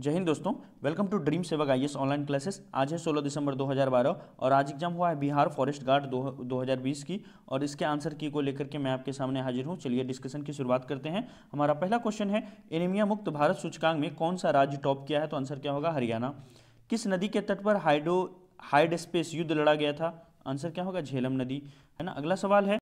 जय हिंद दोस्तों, welcome to dream सेवक आईएएस ऑनलाइन क्लासेस। आज है 16 दिसंबर 2012 और आज एग्जाम हुआ है बिहार फॉरेस्ट गार्ड 2020 की और इसके आंसर की को लेकर के मैं आपके सामने हाजिर हूं। चलिए डिस्कशन की शुरुआत करते हैं। हमारा पहला क्वेश्चन है, एनीमिया मुक्त भारत सूचकांक में कौन सा राज्य टॉप किया है? तो आंसर क्या होगा? हरियाणा। किस नदी के तट पर हाइड स्पेस युद्ध लड़ा गया था? आंसर क्या होगा? झेलम नदी, है ना। अगला सवाल है,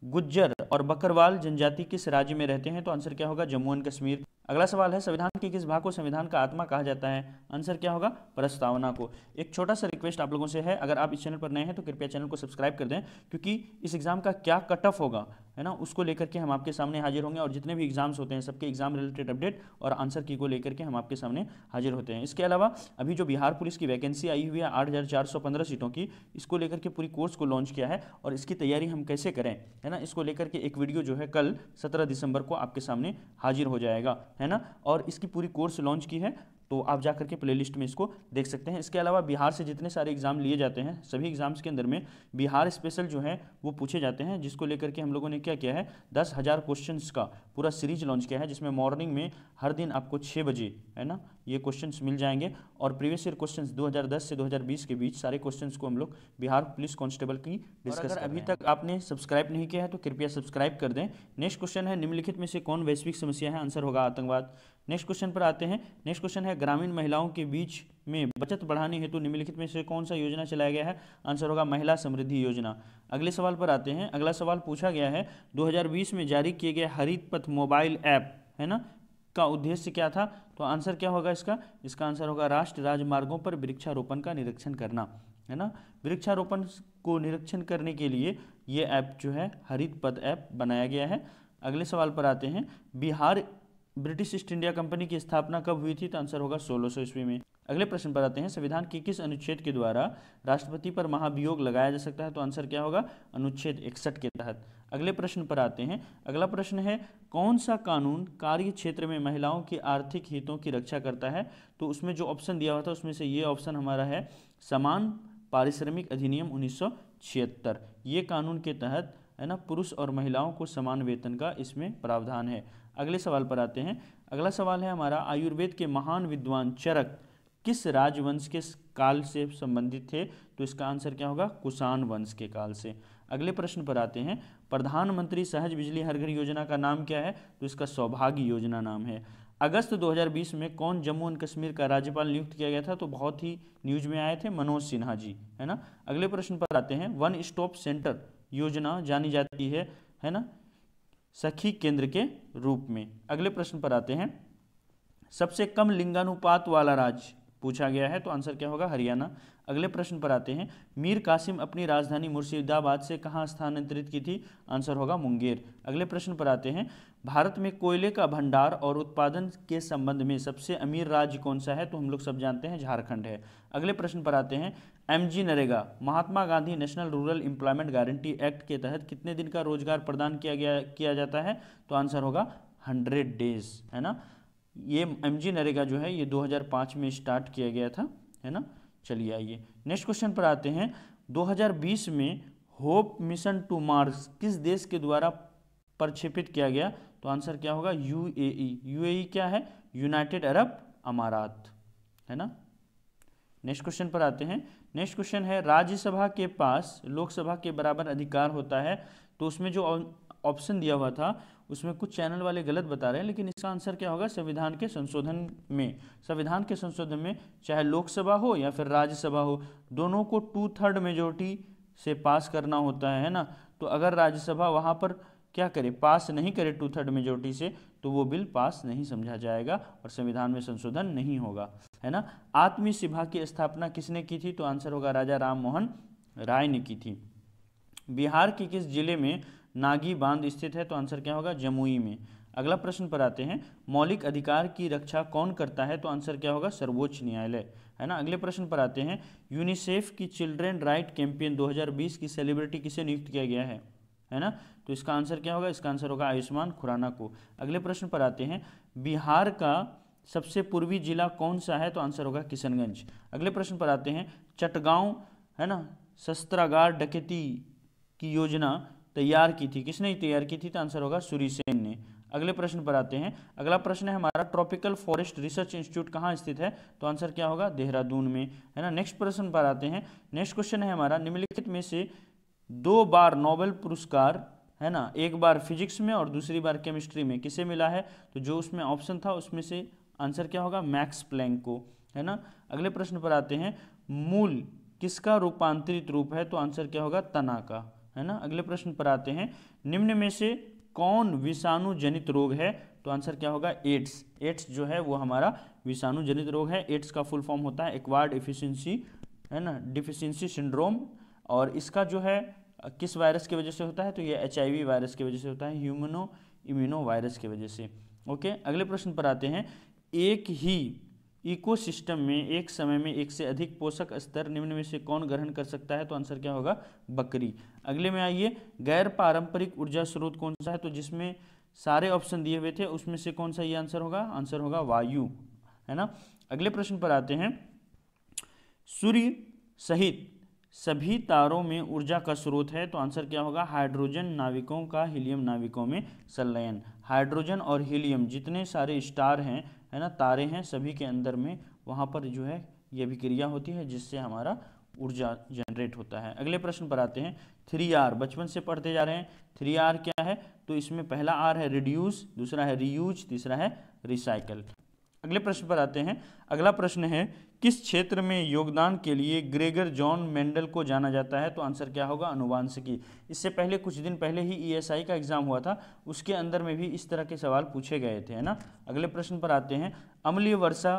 गुज्जर और बकरवाल जनजाति किस राज्य में रहते हैं? तो आंसर क्या होगा? जम्मू एंड कश्मीर। अगला सवाल है, संविधान के किस भाग को संविधान का आत्मा कहा जाता है? आंसर क्या होगा? प्रस्तावना को। एक छोटा सा रिक्वेस्ट आप लोगों से है, अगर आप इस चैनल पर नए हैं तो कृपया चैनल को सब्सक्राइब कर दें, क्योंकि इस एग्जाम का क्या कट ऑफ होगा, है ना, उसको लेकर के हम आपके सामने हाजिर होंगे और जितने भी एग्जाम्स होते हैं सबके एग्जाम रिलेटेड अपडेट और आंसर की को लेकर के हम आपके सामने हाजिर होते हैं। इसके अलावा अभी जो बिहार पुलिस की वैकेंसी आई हुई है 8,415 सीटों की, इसको लेकर के पूरी कोर्स को लॉन्च किया है और इसकी तैयारी हम कैसे करें, है ना, इसको लेकर के एक वीडियो जो है कल 17 दिसंबर को आपके सामने हाजिर हो जाएगा, है ना। और इसकी पूरी कोर्स लॉन्च की है, तो आप जा करके प्लेलिस्ट में इसको देख सकते हैं। इसके अलावा बिहार से जितने सारे एग्जाम लिए जाते हैं सभी एग्जाम्स के अंदर में बिहार स्पेशल जो है वो पूछे जाते हैं, जिसको लेकर के हम लोगों ने क्या किया है, 10,000 क्वेश्चंस का पूरा सीरीज लॉन्च किया है, जिसमें मॉर्निंग में हर दिन आपको 6 बजे, है ना, ये क्वेश्चंस मिल जाएंगे और प्रीवियस ईयर क्वेश्चंस 2010 से 2020 के बीच सारे क्वेश्चंस को हम लोग बिहार पुलिस कांस्टेबल की डिस्कस कर रहे हैं। अभी तक आपने सब्सक्राइब नहीं किया है तो कृपया सब्सक्राइब कर दें। नेक्स्ट क्वेश्चन है, निम्नलिखित में से कौन वैश्विक समस्या है? आंसर होगा आतंकवाद। नेक्स्ट क्वेश्चन पर आते हैं। नेक्स्ट क्वेश्चन है, ग्रामीण महिलाओं के बीच में बचत बढ़ाने हेतु निम्नलिखित में से कौन सा योजना चलाया गया है? आंसर होगा महिला समृद्धि योजना। अगले सवाल पर आते हैं। अगला सवाल पूछा गया है, 2020 में जारी किए गए हरित पथ मोबाइल ऐप, है ना, का उद्देश्य क्या था? तो आंसर क्या होगा इसका आंसर होगा राष्ट्रीय राजमार्गों पर वृक्षारोपण का निरीक्षण करना, है ना। वृक्षारोपण को निरीक्षण करने के लिए ये ऐप जो है हरित पथ ऐप बनाया गया है। अगले सवाल पर आते हैं, Bihar British east India company की स्थापना कब हुई थी? तो आंसर होगा 1600 ईस्वी में। अगले प्रश्न पर आते हैं, संविधान के किस अनुच्छेद के द्वारा राष्ट्रपति पर महाभियोग लगाया जा सकता है? तो आंसर क्या होगा? अनुच्छेद 61 के तहत। अगले प्रश्न पर आते हैं। अगला प्रश्न है, कौन सा कानून कार्य क्षेत्र में महिलाओं के आर्थिक हितों की रक्षा करता है? तो उसमें जो ऑप्शन दिया हुआ था उसमें से ये ऑप्शन हमारा है समान पारिश्रमिक अधिनियम 1976। ये कानून के तहत, है ना, पुरुष और महिलाओं को समान वेतन का इसमें प्रावधान है। अगले सवाल पर आते हैं। अगला सवाल है हमारा, आयुर्वेद के महान विद्वान चरक किस राजवंश के काल से संबंधित थे? तो इसका आंसर क्या होगा? कुषाण वंश के काल से। अगले प्रश्न पर आते हैं, प्रधानमंत्री सहज बिजली हर घर योजना का नाम क्या है? तो इसका सौभाग्य योजना नाम है। अगस्त 2020 में कौन जम्मू एंड कश्मीर का राज्यपाल नियुक्त किया गया था? तो बहुत ही न्यूज में आए थे, मनोज सिन्हा जी, है ना। अगले प्रश्न पर आते हैं, वन स्टॉप सेंटर योजना जानी जाती है ना, सखी केंद्र के रूप में। अगले प्रश्न पर आते हैं, सबसे कम लिंगानुपात वाला राज्य पूछा गया है, तो आंसर क्या होगा? हरियाणा। अगले प्रश्न पर आते हैं, मीर कासिम अपनी राजधानी मुर्शिदाबाद से कहां स्थानांतरित की थी? आंसर होगा मुंगेर। अगले प्रश्न पर आते हैं, भारत में कोयले का भंडार और उत्पादन के संबंध में सबसे अमीर राज्य कौन सा है? तो हम लोग सब जानते हैं झारखंड है। अगले प्रश्न पर आते हैं, MG NREGA Mahatma Gandhi national rural employment guarantee act के तहत कितने दिन का रोजगार प्रदान किया जाता है? तो आंसर होगा 100 डेज, है ना। ये MG नरेगा जो है ये 2005 में स्टार्ट किया गया था, है ना। चलिए आइए नेक्स्ट क्वेश्चन पर आते हैं। 2020 में होप मिशन टू मार्स किस देश के द्वारा प्रक्षेपित किया गया? तो आंसर क्या होगा? UAE क्या है? यूनाइटेड अरब अमारात, है ना। नेक्स्ट क्वेश्चन पर आते हैं। नेक्स्ट क्वेश्चन है, राज्यसभा के पास लोकसभा के बराबर अधिकार होता है, तो उसमें जो ऑप्शन दिया हुआ था उसमें कुछ चैनल वाले गलत बता रहे हैं, लेकिन इसका आंसर क्या होगा? संविधान के संशोधन में। संविधान के संशोधन में चाहे लोकसभा हो या फिर राज्यसभा हो, दोनों को 2/3 मेजोरिटी से पास करना होता है ना। तो अगर राज्यसभा वहाँ पर क्या करे, पास नहीं करे 2/3 मेजोरिटी से, तो वो बिल पास नहीं समझा जाएगा और संविधान में संशोधन नहीं होगा, है ना। आत्मीय सभा की स्थापना किसने की थी? तो आंसर होगा राजा राम मोहन राय ने की थी। बिहार के किस जिले में नागी बांध स्थित है? तो आंसर क्या होगा? जमुई में। अगला प्रश्न पर आते हैं, मौलिक अधिकार की रक्षा कौन करता है? तो आंसर क्या होगा? सर्वोच्च न्यायालय, है ना। अगले प्रश्न पर आते हैं, यूनिसेफ की चिल्ड्रेन राइट कैंपेन 2020 की सेलिब्रिटी किसे नियुक्त किया गया है ना। तो इसका आंसर क्या होगा? इसका आंसर होगा आयुष्मान खुराना को। अगले प्रश्न पर आते हैं, बिहार का सबसे पूर्वी जिला कौन सा है? तो आंसर होगा किशनगंज। अगले प्रश्न पर आते हैं, चटगांव, है ना, शस्त्रागार डकैती की योजना तैयार की थी, किसने तैयार की थी? तो आंसर होगा सूरी सेन ने। अगले प्रश्न पर आते हैं। अगला प्रश्न है हमारा, ट्रॉपिकल फॉरेस्ट रिसर्च इंस्टीट्यूट कहाँ स्थित है? तो आंसर क्या होगा? देहरादून में, है ना। नेक्स्ट प्रश्न पर आते हैं। नेक्स्ट क्वेश्चन है हमारा, निम्नलिखित में से 2 बार नोबेल पुरस्कार, है ना, एक बार फिजिक्स में और दूसरी बार केमिस्ट्री में किसे मिला है? तो जो उसमें ऑप्शन था उसमें से आंसर क्या होगा? मैक्स प्लैंक को, है ना। अगले प्रश्न पर आते हैं, मूल किसका रूपांतरित रूप है? तो आंसर क्या होगा? तना का, है ना। अगले प्रश्न पर आते हैं, निम्न में से कौन विषाणु जनित रोग है? तो आंसर क्या होगा? एड्स। एड्स जो है वो हमारा विषाणु जनित रोग है। एड्स का फुल फॉर्म होता है एक्वायर्ड एफिशिएंसी, है ना, डिफिशियंसी सिंड्रोम। और इसका जो है किस वायरस की वजह से होता है? तो ये HIV वायरस की वजह से होता है, ह्यूमनो इम्यूनो वायरस की वजह से। ओके, अगले प्रश्न पर आते हैं, एक ही इकोसिस्टम में एक समय में एक से अधिक पोषक स्तर निम्न में से कौन ग्रहण कर सकता है? तो आंसर क्या होगा? बकरी। अगले में आइए, गैर पारंपरिक ऊर्जा स्रोत कौन सा है? तो जिसमें सारे ऑप्शन दिए हुए थे उसमें से कौन सा ये आंसर होगा? आंसर होगा वायु, है ना। अगले प्रश्न पर आते हैं, सूर्य सहित सभी तारों में ऊर्जा का स्रोत है? तो आंसर क्या होगा? हाइड्रोजन नाविकों का हीलियम नाविकों में संलयन। हाइड्रोजन और हीलियम जितने सारे स्टार हैं, है ना, तारे हैं, सभी के अंदर में वहाँ पर जो है ये अभिक्रिया होती है जिससे हमारा ऊर्जा जनरेट होता है। अगले प्रश्न पर आते हैं, 3R बचपन से पढ़ते जा रहे हैं। 3R क्या है? तो इसमें पहला R है रिड्यूस, दूसरा है रीयूज, तीसरा है रिसाइकल। अगले प्रश्न पर आते हैं। अगला प्रश्न है, किस क्षेत्र में योगदान के लिए ग्रेगर जॉन मेंडल को जाना जाता है? तो आंसर क्या होगा? अनुवांशिकी। इससे पहले कुछ दिन पहले ही ESI का एग्जाम हुआ था, उसके अंदर में भी इस तरह के सवाल पूछे गए थे, है ना। अगले प्रश्न पर आते हैं, अम्लीय वर्षा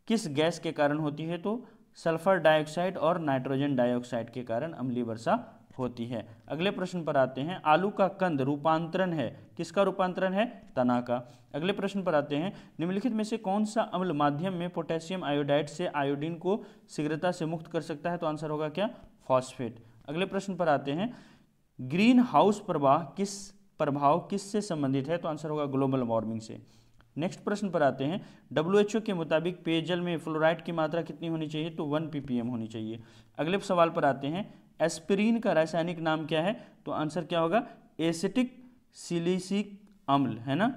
किस गैस के कारण होती है? तो सल्फर डाइऑक्साइड और नाइट्रोजन डाइऑक्साइड के कारण अम्लीय वर्षा होती है। अगले प्रश्न पर आते हैं, आलू का कंद रूपांतरण है, किसका रूपांतरण है? तना का। अगले प्रश्न पर आते हैं, निम्नलिखित में से कौन सा अम्ल माध्यम में पोटेशियम आयोडाइड से आयोडीन को शीघ्रता से मुक्त कर सकता है? तो आंसर होगा क्या? फॉस्फेट। अगले प्रश्न पर आते हैं, ग्रीन हाउस प्रभाव किससे संबंधित है? तो आंसर होगा ग्लोबल वार्मिंग से। नेक्स्ट प्रश्न पर आते हैं, WHO के मुताबिक पेयजल में फ्लोराइड की मात्रा कितनी होनी चाहिए? तो 1 ppm होनी चाहिए। अगले सवाल पर आते हैं, एस्पिरिन का रासायनिक नाम क्या है? तो आंसर क्या होगा? एसिटिक सिलिसिक अम्ल, है ना,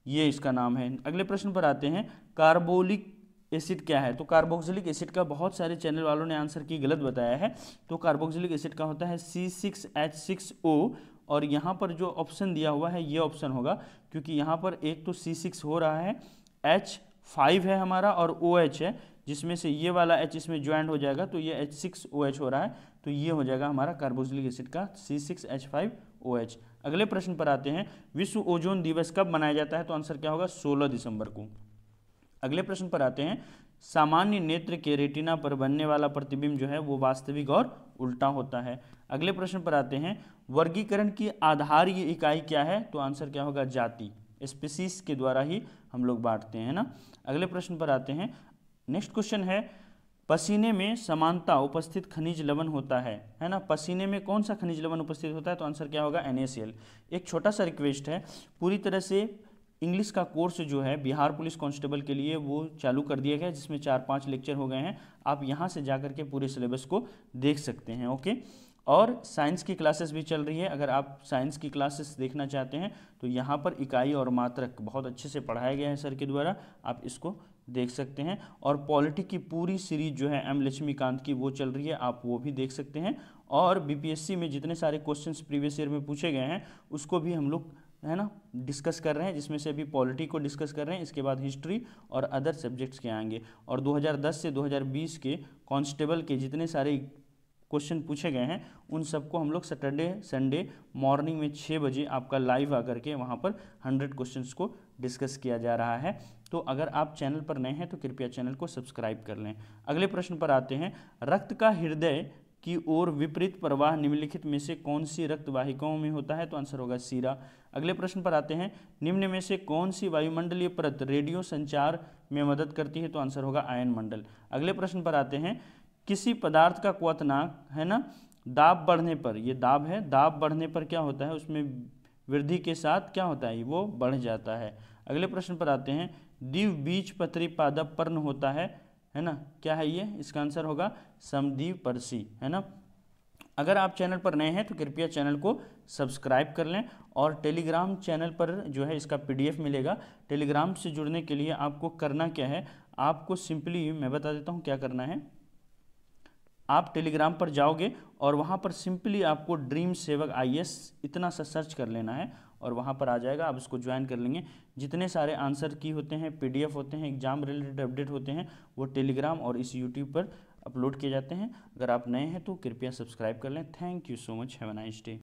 ये इसका नाम है। अगले प्रश्न पर आते हैं, कार्बोलिक एसिड क्या है? तो कार्बोक्सिलिक एसिड का बहुत सारे चैनल वालों ने आंसर की गलत बताया है। तो कार्बोक्सिलिक एसिड का होता है C6H6O, और यहाँ पर जो ऑप्शन दिया हुआ है ये ऑप्शन होगा, क्योंकि यहाँ पर एक तो C6 हो रहा है, H5 है हमारा और OH है, जिसमें से ये वाला H इसमें ज्वाइंट हो जाएगा तो ये H6OH हो रहा है, तो ये हो जाएगा हमारा कार्बोक्सिलिक एसिड का C6H5OH। अगले प्रश्न पर आते हैं, विश्व ओजोन दिवस कब मनाया जाता है? तो आंसर क्या होगा? 16 दिसंबर को। अगले प्रश्न पर आते हैं, सामान्य नेत्र के रेटिना पर बनने वाला प्रतिबिंब जो है वो वास्तविक और उल्टा होता है। अगले प्रश्न पर आते हैं, वर्गीकरण की आधारीय इकाई क्या है? तो आंसर क्या होगा? जाति, स्पीसीज के द्वारा ही हम लोग बांटते हैं ना। अगले प्रश्न पर आते हैं, नेक्स्ट क्वेश्चन है, पसीने में समानता उपस्थित खनिज लवण होता है ना। पसीने में कौन सा खनिज लवण उपस्थित होता है? तो आंसर क्या होगा? NaCl। एक छोटा सा रिक्वेस्ट है, पूरी तरह से इंग्लिश का कोर्स जो है बिहार पुलिस कांस्टेबल के लिए वो चालू कर दिया गया है, जिसमें 4-5 लेक्चर हो गए हैं। आप यहाँ से जा करके पूरे सिलेबस को देख सकते हैं। ओके, और साइंस की क्लासेस भी चल रही है। अगर आप साइंस की क्लासेस देखना चाहते हैं तो यहाँ पर इकाई और मात्रक बहुत अच्छे से पढ़ाया गया है सर के द्वारा, आप इसको देख सकते हैं। और पॉलिटी की पूरी सीरीज जो है M लक्ष्मीकांत की वो चल रही है, आप वो भी देख सकते हैं। और BPSC में जितने सारे क्वेश्चंस प्रीवियस ईयर में पूछे गए हैं उसको भी हम लोग, है ना, डिस्कस कर रहे हैं, जिसमें से अभी पॉलिटी को डिस्कस कर रहे हैं, इसके बाद हिस्ट्री और अदर सब्जेक्ट्स के आएंगे। और 2010 से 2020 के कांस्टेबल के जितने सारे क्वेश्चन पूछे गए हैं उन सबको हम लोग सैटरडे संडे मॉर्निंग में 6 बजे आपका लाइव आकर के वहाँ पर 100 क्वेश्चंस को डिस्कस किया जा रहा है। तो अगर आप चैनल पर नए हैं तो कृपया चैनल को सब्सक्राइब कर लें। अगले प्रश्न पर आते हैं, रक्त का हृदय की ओर विपरीत प्रवाह निम्नलिखित में से कौन सी रक्त वाहिकाओं में होता है? तो आंसर होगा सीरा। अगले प्रश्न पर आते हैं, निम्न में से कौन सी वायुमंडलीय परत रेडियो संचार में मदद करती है? तो आंसर होगा आयन मंडल। अगले प्रश्न पर आते हैं, किसी पदार्थ का क्वथनांक, है ना, दाब बढ़ने पर, ये दाब है, दाब बढ़ने पर क्या होता है? उसमें वृद्धि के साथ क्या होता है? वो बढ़ जाता है। अगले प्रश्न पर आते हैं, द्विबीजपत्री पादप पर्ण होता है ना, क्या है ये? इसका आंसर होगा समद्विपर्शी, है ना। अगर आप चैनल पर नए हैं तो कृपया चैनल को सब्सक्राइब कर लें और टेलीग्राम चैनल पर जो है इसका PDF मिलेगा। टेलीग्राम से जुड़ने के लिए आपको करना क्या है, आपको सिंपली मैं बता देता हूँ क्या करना है। आप टेलीग्राम पर जाओगे और वहाँ पर सिंपली आपको ड्रीम सेवक IAS इतना सा सर्च कर लेना है और वहाँ पर आ जाएगा। आप इसको ज्वाइन कर लेंगे। जितने सारे आंसर की होते हैं, PDF होते हैं, एग्जाम रिलेटेड अपडेट होते हैं, वो टेलीग्राम और इस YouTube पर अपलोड किए जाते हैं। अगर आप नए हैं तो कृपया सब्सक्राइब कर लें। Thank you so much, have a nice day.